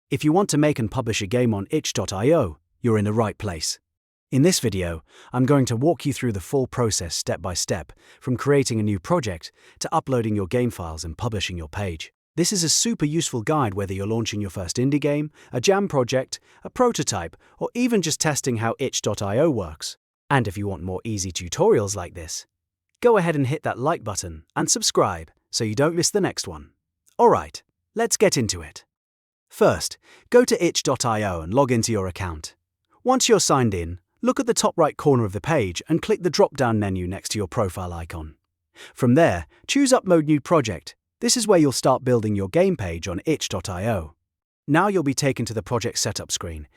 If you want to make and publish a game on itch.io, you're in the right place. In this video, I'm going to walk you through the full process step by step, from creating a new project to uploading your game files and publishing your page. This is a super useful guide whether you're launching your first indie game, a jam project, a prototype, or even just testing how itch.io works. And if you want more easy tutorials like this, go ahead and hit that like button and subscribe so you don't miss the next one. Alright, let's get into it. First, go to itch.io and log into your account. Once you're signed in, look at the top right corner of the page and click the drop-down menu next to your profile icon. From there, choose Upload New Project. This is where you'll start building your game page on itch.io. Now you'll be taken to the project setup screen.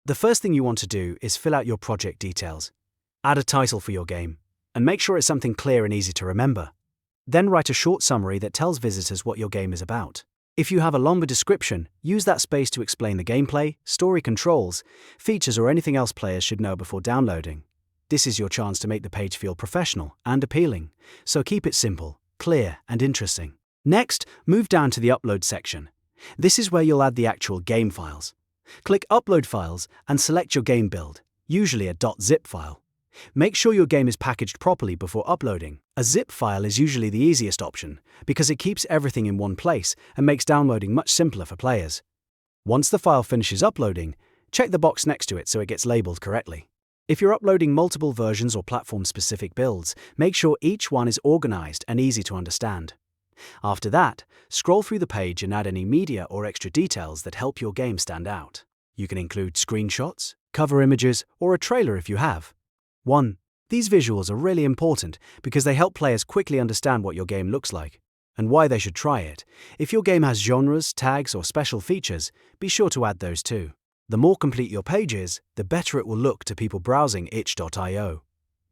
The first thing you want to do is fill out your project details. Add a title for your game, and make sure it's something clear and easy to remember. Then write a short summary that tells visitors what your game is about. If you have a longer description, use that space to explain the gameplay, story controls, features or anything else players should know before downloading. This is your chance to make the page feel professional and appealing, so keep it simple, clear and interesting. Next, move down to the Upload section. This is where you'll add the actual game files. Click Upload Files and select your game build, usually a .zip file. Make sure your game is packaged properly before uploading. A zip file is usually the easiest option because it keeps everything in one place and makes downloading much simpler for players. Once the file finishes uploading, check the box next to it so it gets labeled correctly. If you're uploading multiple versions or platform-specific builds, make sure each one is organized and easy to understand. After that, scroll through the page and add any media or extra details that help your game stand out. You can include screenshots, cover images, or a trailer if you have. 1. These visuals are really important because they help players quickly understand what your game looks like and why they should try it. If your game has genres, tags, or special features, be sure to add those too. The more complete your page is, the better it will look to people browsing itch.io.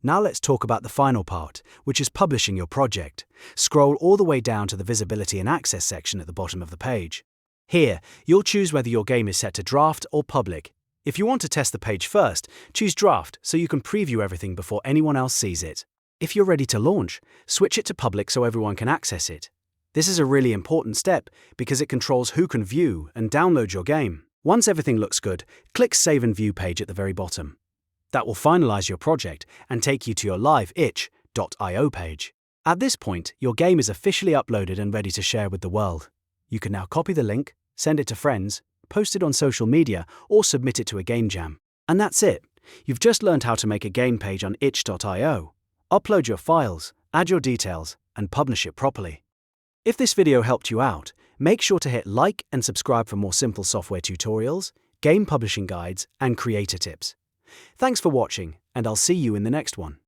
Now let's talk about the final part, which is publishing your project. Scroll all the way down to the Visibility and Access section at the bottom of the page. Here, you'll choose whether your game is set to draft or public. If you want to test the page first, choose Draft so you can preview everything before anyone else sees it. If you're ready to launch, switch it to Public so everyone can access it. This is a really important step because it controls who can view and download your game. Once everything looks good, click Save and View page at the very bottom. That will finalize your project and take you to your live itch.io page. At this point, your game is officially uploaded and ready to share with the world. You can now copy the link, send it to friends, post it on social media, or submit it to a game jam. And that's it. You've just learned how to make a game page on itch.io. Upload your files, add your details, and publish it properly. If this video helped you out, make sure to hit like and subscribe for more simple software tutorials, game publishing guides, and creator tips. Thanks for watching, and I'll see you in the next one.